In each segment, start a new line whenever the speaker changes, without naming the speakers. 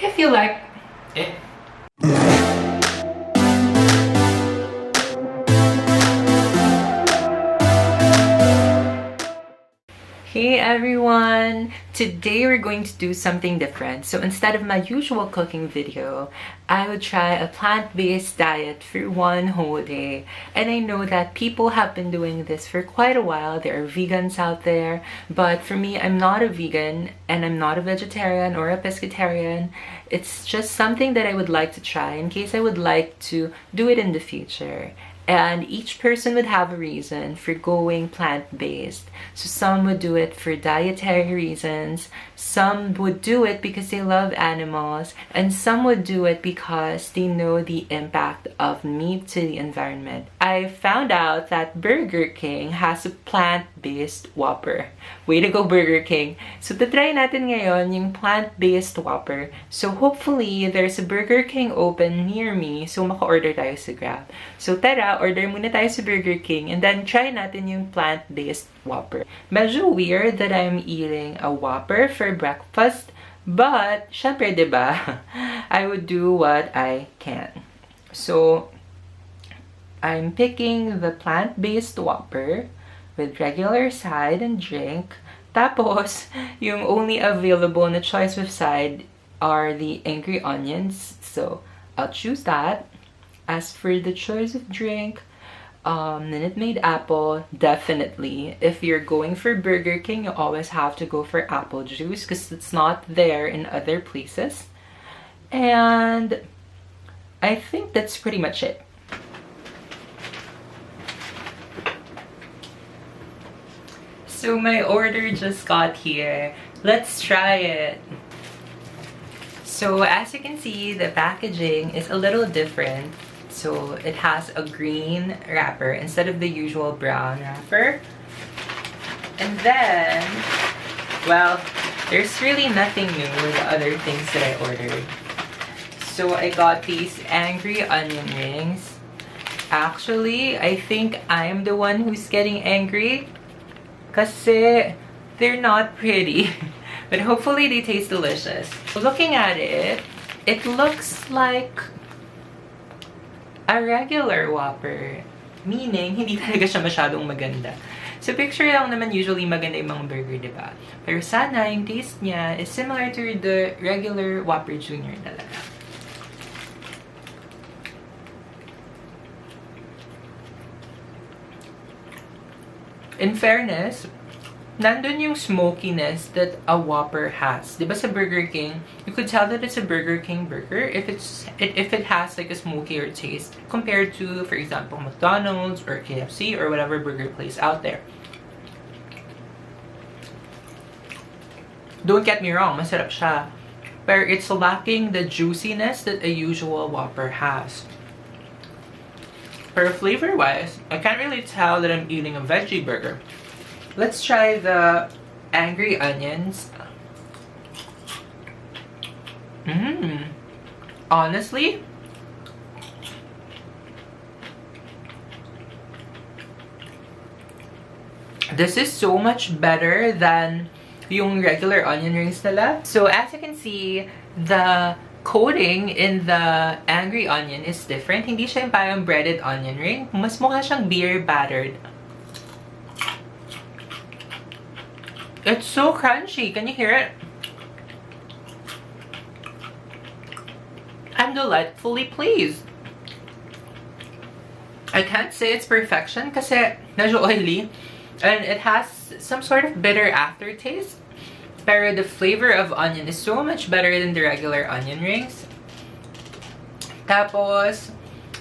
if you like it. Hey everyone! Today we're going to do something different. So instead of my usual cooking video, I would try a plant-based diet for one whole day. And I know that people have been doing this for quite a while. There are vegans out there. But for me, I'm not a vegan and I'm not a vegetarian or a pescatarian. It's just something that I would like to try in case I would like to do it in the future. And each person would have a reason for going plant-based. So some would do it for dietary reasons, some would do it because they love animals, and some would do it because they know the impact of meat to the environment. I found out that Burger King has a plant-based Whopper. Way to go, Burger King! So tatry natin ngayon yung plant-based Whopper. So hopefully, there's a Burger King open near me, so maka-order tayo sa Grab. So tara, order muna tayo sa Burger King and then try natin yung plant-based Whopper. Medyo weird that I'm eating a Whopper for breakfast, but syempre, diba? I would do what I can. So, I'm picking the plant-based Whopper with regular side and drink. Tapos, yung only available na choice of side are the angry onions. So, I'll choose that. As for the choice of drink, Minute Maid apple, definitely. If you're going for Burger King, you always have to go for apple juice because it's not there in other places. And I think that's pretty much it. So my order just got here. Let's try it. So as you can see, the packaging is a little different. So it has a green wrapper instead of the usual brown wrapper. And then, well, there's really nothing new with the other things that I ordered. So I got these angry onion rings. Actually, I think I'm the one who's getting angry kasi they're not pretty. But hopefully they taste delicious. Looking at it, it looks like a regular Whopper. Meaning, hindi talaga siya masyadong maganda. So picture lang naman usually maganda yung mga burger, diba? Pero sana yung taste niya is similar to the regular Whopper Jr. talaga. In fairness, nandun yung smokiness that a Whopper has. Diba sa Burger King, you could tell that it's a Burger King burger if it has like a smokier taste compared to, for example, McDonald's or KFC or whatever burger place out there. Don't get me wrong, masarap siya. But it's lacking the juiciness that a usual Whopper has. But flavor-wise, I can't really tell that I'm eating a veggie burger. Let's try the angry onions. Honestly, this is so much better than yung regular onion rings nila. So as you can see, the coating in the angry onion is different. Hindi siya yung parang breaded onion ring. Mas mukha siyang beer battered. It's so crunchy. Can you hear it? I'm delightfully pleased. I can't say it's perfection kasi medyo oily and it has some sort of bitter aftertaste. Pero the flavor of onion is so much better than the regular onion rings. Tapos,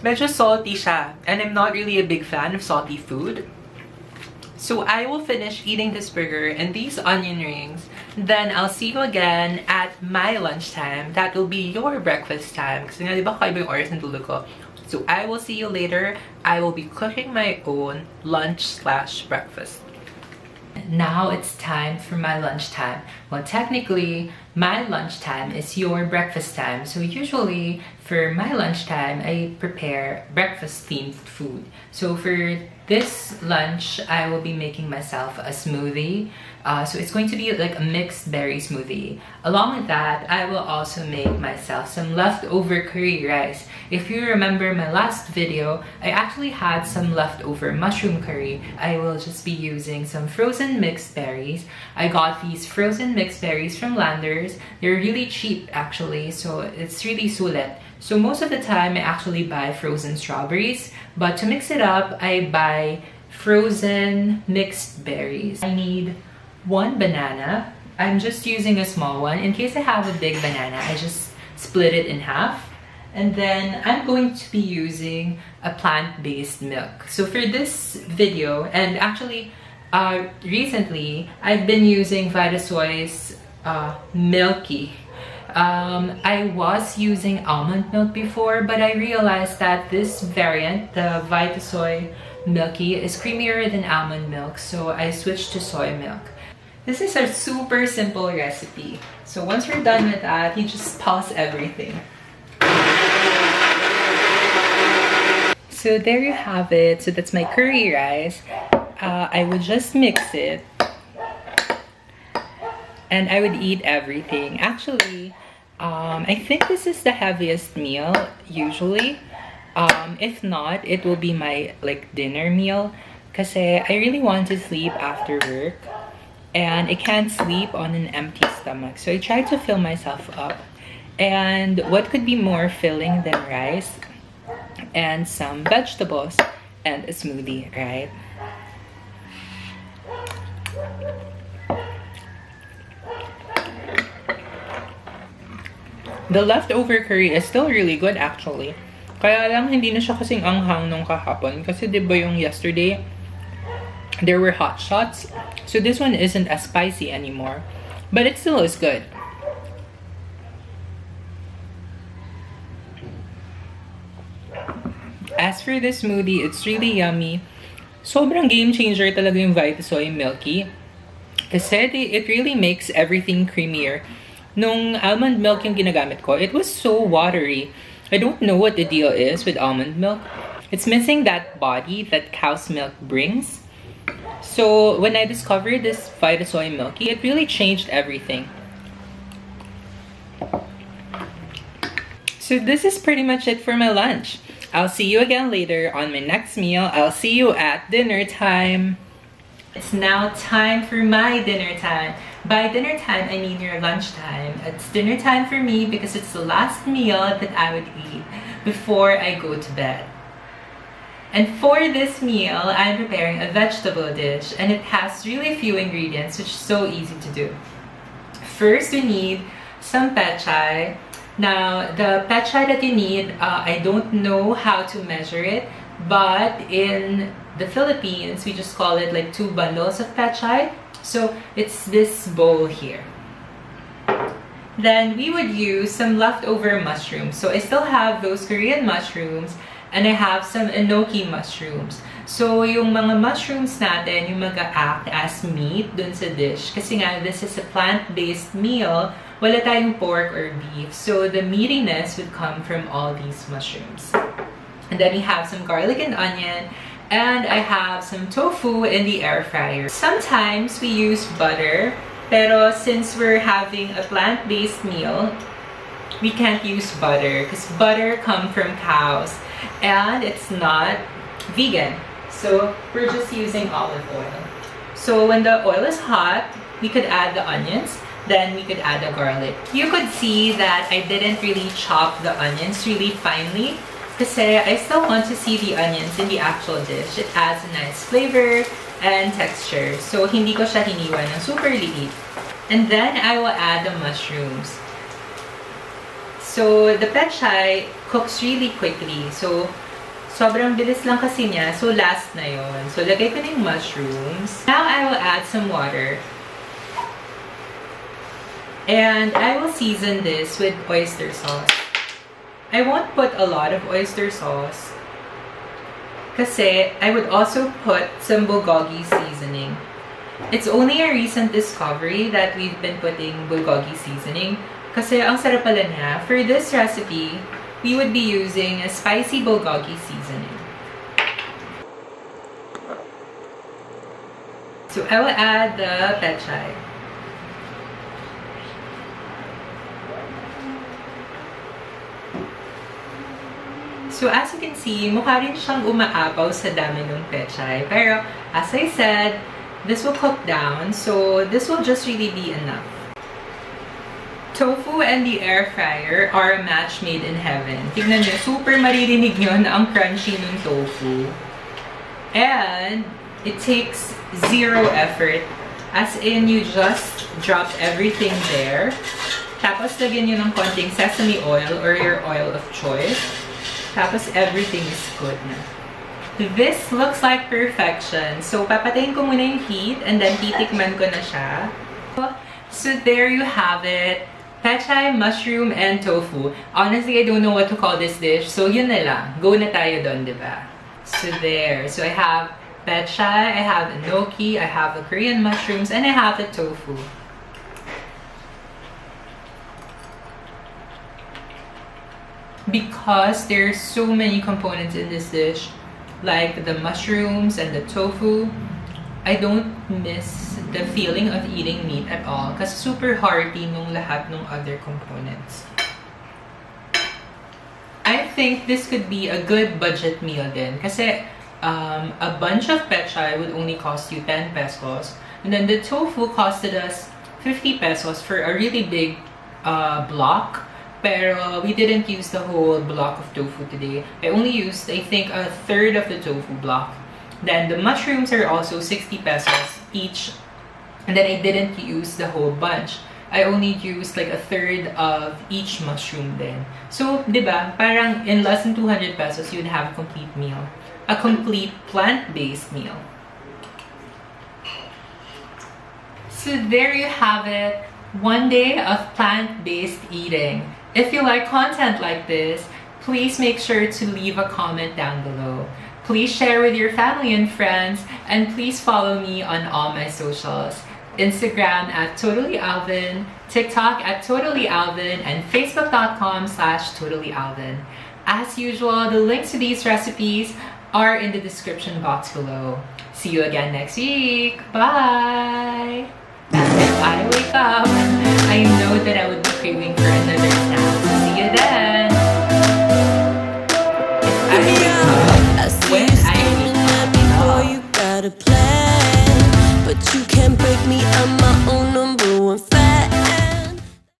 medyo salty siya. And I'm not really a big fan of salty food. So I will finish eating this burger and these onion rings. Then I'll see you again at my lunchtime. That will be your breakfast time. Kasi nga, di ba kaiba yung oras ng tulog ko? So I will see you later. I will be cooking my own lunch/breakfast. Now it's time for my lunchtime. Well, technically, my lunchtime is your breakfast time. So usually for my lunchtime, I prepare breakfast themed food. So for this lunch, I will be making myself a smoothie. So it's going to be like a mixed berry smoothie. Along with that, I will also make myself some leftover curry rice. If you remember my last video, I actually had some leftover mushroom curry. I will just be using some frozen mixed berries. I got these frozen mixed berries from Landers. They're really cheap actually, so it's really sulit. So most of the time, I actually buy frozen strawberries, but to mix it up, I buy frozen mixed berries. I need 1 banana. I'm just using a small one. In case I have a big banana, I just split it in half. And then I'm going to be using a plant-based milk. So for this video, and actually recently, I've been using Vitasoy's Milky. I was using almond milk before, but I realized that this variant, the Vitasoy Milky, is creamier than almond milk, so I switched to soy milk. This is a super simple recipe. So once you're done with that, you just pause everything. So there you have it. So that's my curry rice. I would just mix it and I would eat everything. Actually, I think this is the heaviest meal usually. If not, it will be my dinner meal because I really want to sleep after work and I can't sleep on an empty stomach. So I try to fill myself up. And what could be more filling than rice and some vegetables and a smoothie, right? The leftover curry is still really good actually. Kaya lang hindi na siya kasing anghang nung kahapon kasi 'di ba yung yesterday there were hot shots. So this one isn't as spicy anymore, but it still is good. As for this smoothie, it's really yummy. Sobrang game changer talaga yung Vitasoy Milky. Kasi it really makes everything creamier. Nung almond milk yung ginagamit ko, it was so watery. I don't know what the deal is with almond milk. It's missing that body that cow's milk brings. So when I discovered this Vitasoy Milky, it really changed everything. So this is pretty much it for my lunch. I'll see you again later on my next meal. I'll see you at dinner time. It's now time for my dinner time. By dinner time, I mean your lunchtime. It's dinner time for me because it's the last meal that I would eat before I go to bed. And for this meal, I'm preparing a vegetable dish and it has really few ingredients, which is so easy to do. First, we need some petchay. Now, the petchay that you need, I don't know how to measure it, but in the Philippines, we just call it like 2 bundles of petchay. So it's this bowl here. Then we would use some leftover mushrooms. So I still have those Korean mushrooms and I have some enoki mushrooms. So yung mga mushrooms natin, yung mag-act as meat dun sa dish. Kasi nga, this is a plant-based meal. Wala tayong pork or beef. So the meatiness would come from all these mushrooms. And then we have some garlic and onion. And I have some tofu in the air fryer. Sometimes we use butter, pero since we're having a plant-based meal, we can't use butter because butter comes from cows and it's not vegan. So we're just using olive oil. So when the oil is hot, we could add the onions, then we could add the garlic. You could see that I didn't really chop the onions really finely. Kasi I still want to see the onions in the actual dish. It adds a nice flavor and texture. So hindi ko siya hiniwa ng super liit. And then I will add the mushrooms. So the petchay cooks really quickly. So sobrang bilis lang kasi niya. So last na yun. So lagay ko na yung mushrooms. Now I will add some water. And I will season this with oyster sauce. I won't put a lot of oyster sauce kasi I would also put some bulgogi seasoning. It's only a recent discovery that we've been putting bulgogi seasoning kasi ang sarap pala niya. For this recipe, we would be using a spicy bulgogi seasoning. So I will add the petchay. So as you can see, mukha rin siyang umaapaw sa dami ng petchay. Pero as I said, this will cook down, so this will just really be enough. Tofu and the air fryer are a match made in heaven. Tignan nyo, super maririnig nyo na ang crunchy ng tofu. And it takes zero effort. As in, you just drop everything there. Tapos lagyan nyo ng konting sesame oil or your oil of choice. Tapos everything is good na. This looks like perfection. So, papatayin ko muna yung heat and then titikman ko na siya. So, there you have it. Petchay, mushroom, and tofu. Honestly, I don't know what to call this dish. So, yun na lang. Go na tayo doon, diba? So, there. So, I have petchay, I have enoki, I have the Korean mushrooms, and I have the tofu. Because there's so many components in this dish, like the mushrooms and the tofu, I don't miss the feeling of eating meat at all kasi super hearty nung lahat ng other components. I think this could be a good budget meal din kasi a bunch of petchay would only cost you 10 pesos and then the tofu costed us 50 pesos for a really big block. Pero we didn't use the whole block of tofu today. I only used, I think, a third of the tofu block. Then the mushrooms are also 60 pesos each. And then I didn't use the whole bunch. I only used like a third of each mushroom then. So, diba, parang in less than 200 pesos, you'd have a complete meal. A complete plant-based meal. So there you have it. One day of plant-based eating. If you like content like this, please make sure to leave a comment down below. Please share with your family and friends, and please follow me on all my socials. Instagram at TotallyAlvin, TikTok at TotallyAlvin, and Facebook.com/TotallyAlvin. As usual, the links to these recipes are in the description box below. See you again next week. Bye! If I wake up, I know that I would be craving for another snack. See you then!